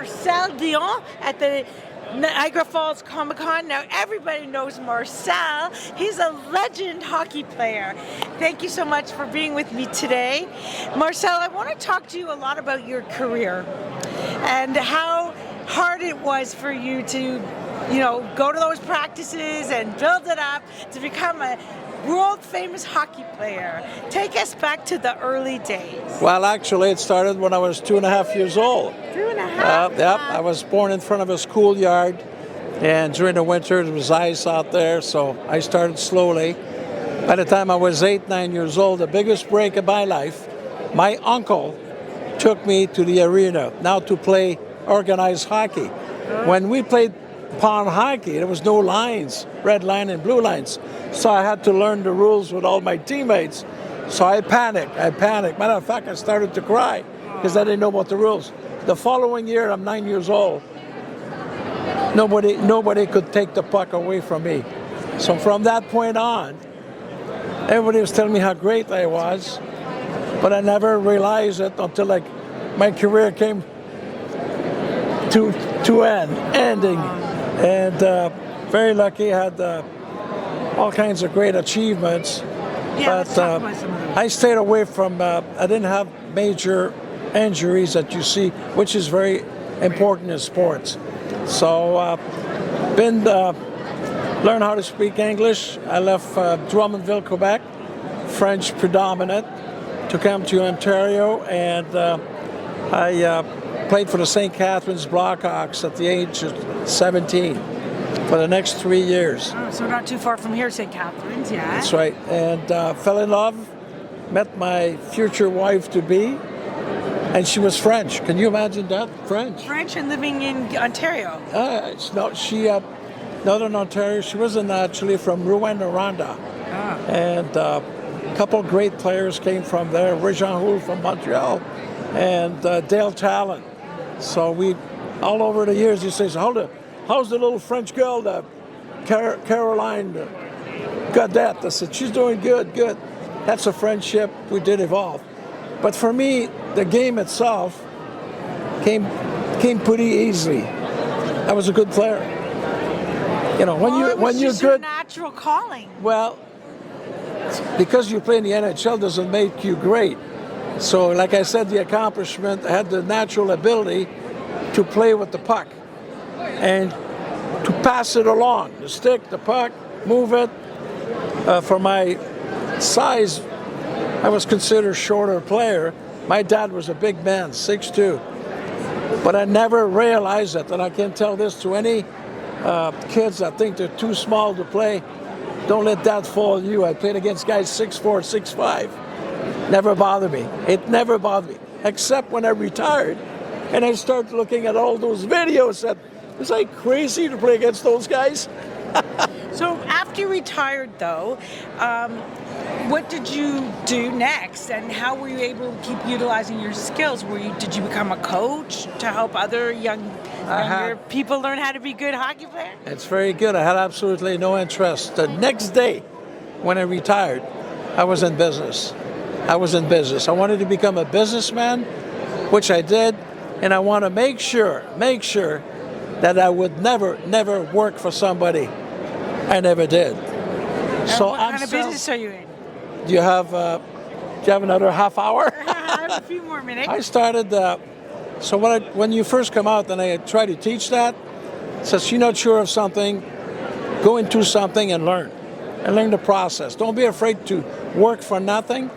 Marcel Dionne at the Niagara Falls Comic-Con. Now everybody knows Marcel. He's a legend hockey player. Thank you so much for being with me today. Marcel, I want to talk to you a lot about your career and how hard it was for you to, go to those practices and build it up to become a world famous hockey player. Take us back to the early days. Well, actually, it started when I was 2.5 years old. 2.5? Yep, I was born in front of a schoolyard, and during the winter there was ice out there, so I started slowly. By the time I was 8-9 years old, the biggest break of my life, my uncle took me to the arena now to play organized hockey. When we played pond hockey, there was no lines, red line and blue lines. So I had to learn the rules with all my teammates. So I panicked. Matter of fact, I started to cry because I didn't know about the rules. The following year, I'm 9 years old. Nobody could take the puck away from me. So from that point on, everybody was telling me how great I was, but I never realized it until my career came to ending. And very lucky, I had all kinds of great achievements. Yeah, but I stayed away from, I didn't have major injuries that you see, which is very important in sports. So learned how to speak English. I left Drummondville, Quebec, French predominant, to come to Ontario, and I played for the St. Catharines Blackhawks at the age of 17 for the next 3 years. Oh, so not too far from here, St. Catharines, yeah. That's right. And fell in love, met my future wife-to-be, and she was French. Can you imagine that? French. French and living in Ontario. Northern Ontario. She wasn't actually from Rwanda. And a couple great players came from there. Jean Houle from Montreal and Dale Talon. So we, all over the years, he says, how's the little French girl, Caroline Godet? I said, she's doing good. That's a friendship we did evolve. But for me, the game itself came pretty easily. I was a good player. When you're good, your natural calling. Well, because you play in the NHL doesn't make you great. So, like I said, the accomplishment, I had the natural ability to play with the puck and to pass it along, the stick, the puck, move it. For my size, I was considered a shorter player. My dad was a big man, 6'2". But I never realized it, and I can tell this to any kids that think they're too small to play. Don't let that fool you. I played against guys 6'4", 6'5". Never bothered me. It never bothered me, except when I retired, and I started looking at all those videos. That it's like crazy to play against those guys. So after you retired, though, what did you do next, and how were you able to keep utilizing your skills? Did you become a coach to help other younger people learn how to be good hockey players? It's very good. I had absolutely no interest. The next day, when I retired, I was in business. I wanted to become a businessman, which I did, and I want to make sure that I would never work for somebody. I never did. So what kind of business are you in? Do you have another half hour? I have a few more minutes. I started. When you first come out, and I try to teach that, says you're not sure of something, go into something and learn the process. Don't be afraid to work for nothing.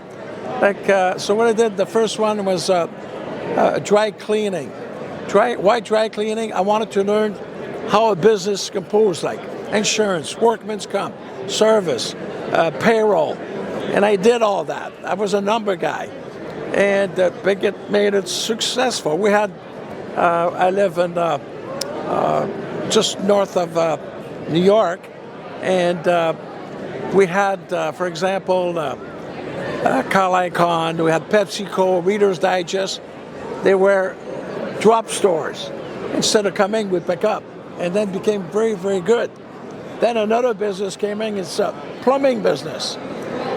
So what I did, the first one was dry cleaning. Why dry cleaning? I wanted to learn how a business is composed, like insurance, workman's comp, service, payroll. And I did all that. I was a number guy. And it made it successful. We had, I live in just north of New York, and we had, for example, Carl Icahn, we had PepsiCo, Reader's Digest. They were drop stores. Instead of coming, we pick up, and then became very, very good. Then another business came in, it's a plumbing business.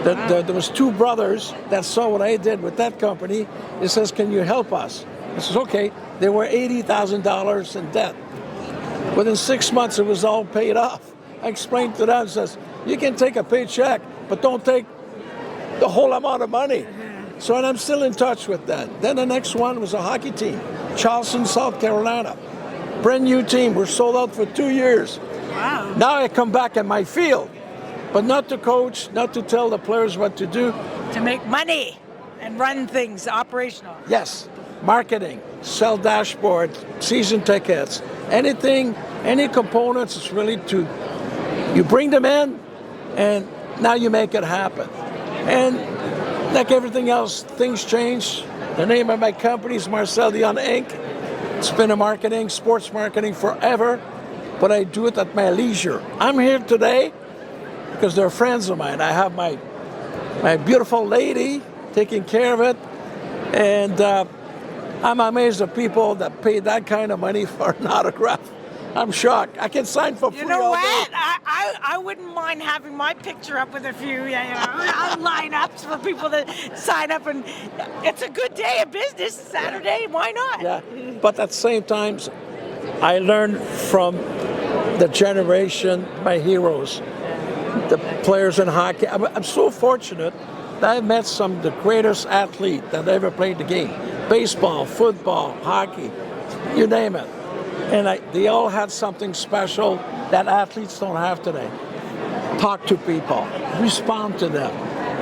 There was two brothers that saw what I did with that company. He says, can you help us? I says, okay. They were $80,000 in debt. Within 6 months, it was all paid off. I explained to them, says, you can take a paycheck, but don't take the whole amount of money. So, and I'm still in touch with that. Then the next one was a hockey team, Charleston, South Carolina. Brand new team. We're sold out for 2 years. Wow. Now I come back in my field, but not to coach, not to tell the players what to do. To make money and run things operational. Yes, marketing, sell dashboard, season tickets, anything, any components. It's really to, you bring them in, and now you make it happen. And like everything else, things change. The name of my company is Marcel Dionne Inc. It's been in marketing, sports marketing forever, but I do it at my leisure. I'm here today because they're friends of mine. I have my beautiful lady taking care of it, and I'm amazed at people that pay that kind of money for an autograph. I'm shocked. I can sign for free. You know all what? day. I wouldn't mind having my picture up with a few lineups for people to sign up, and it's a good day of business. Saturday, why not? Yeah, but at the same time, I learned from the generation, my heroes, the players in hockey. I'm so fortunate that I met some of the greatest athletes that ever played the game. Baseball, football, hockey, you name it. And they all had something special that athletes don't have today. Talk to people, respond to them,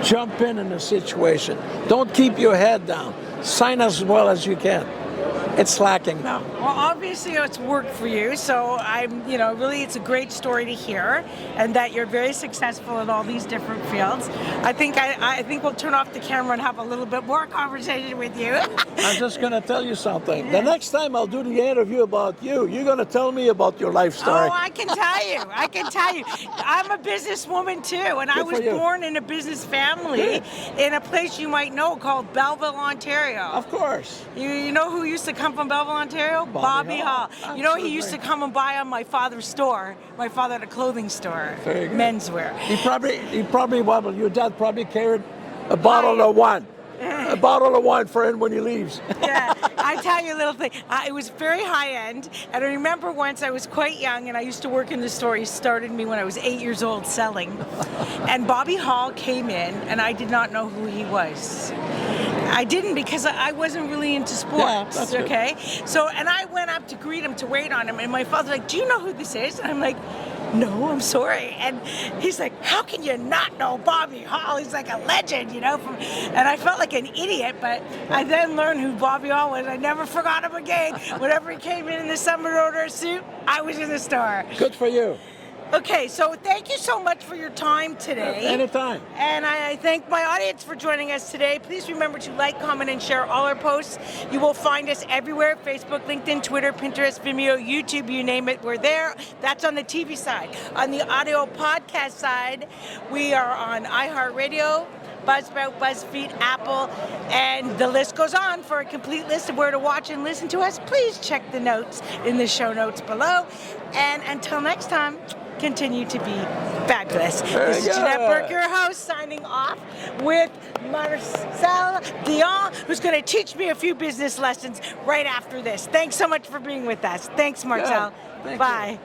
jump in a situation. Don't keep your head down. Sign as well as you can. It's lacking now. Well, obviously it's worked for you, so really it's a great story to hear, and that you're very successful in all these different fields. I think we'll turn off the camera and have a little bit more conversation with you. I'm just going to tell you something. The next time I'll do the interview about you, you're going to tell me about your life story. Oh, I can tell you. I'm a businesswoman too, and I was born in a business family in a place you might know called Belleville, Ontario. Of course. You know who used to come from Belleville, Ontario? Bobby Hall. You know, he used to come and buy on my father's store. My father had a clothing store, menswear. Your dad probably carried a bottle of wine. A bottle of wine for him when he leaves. Yeah, I tell you a little thing. It was very high end, and I remember once I was quite young, and I used to work in the store. He started me when I was 8 years old selling, and Bobby Hall came in, and I did not know who he was. I didn't, because I wasn't really into sports. Yeah, okay, so and I went up to greet him, to wait on him, and my father's like, "Do you know who this is?" And I'm like, "No, I'm sorry." And he's like, "How can you not know Bobby Hall? He's like a legend, you know." And I felt like an idiot, but I then learned who Bobby Hall was. I never forgot him again. Whenever he came in the summer order suit, I was in the store. Good for you. Okay, so thank you so much for your time today. Anytime. And I thank my audience for joining us today. Please remember to like, comment, and share all our posts. You will find us everywhere: Facebook, LinkedIn, Twitter, Pinterest, Vimeo, YouTube, you name it, we're there. That's on the TV side. On the audio podcast side, we are on iHeartRadio, Buzzsprout, BuzzFeed, Apple, and the list goes on. For a complete list of where to watch and listen to us, please check the notes in the show notes below. And until next time, continue to be fabulous. This is Jeanette Burke, your host, signing off with Marcel Dionne, who's going to teach me a few business lessons right after this. Thanks so much for being with us. Thanks, Marcel. Thank Bye. you.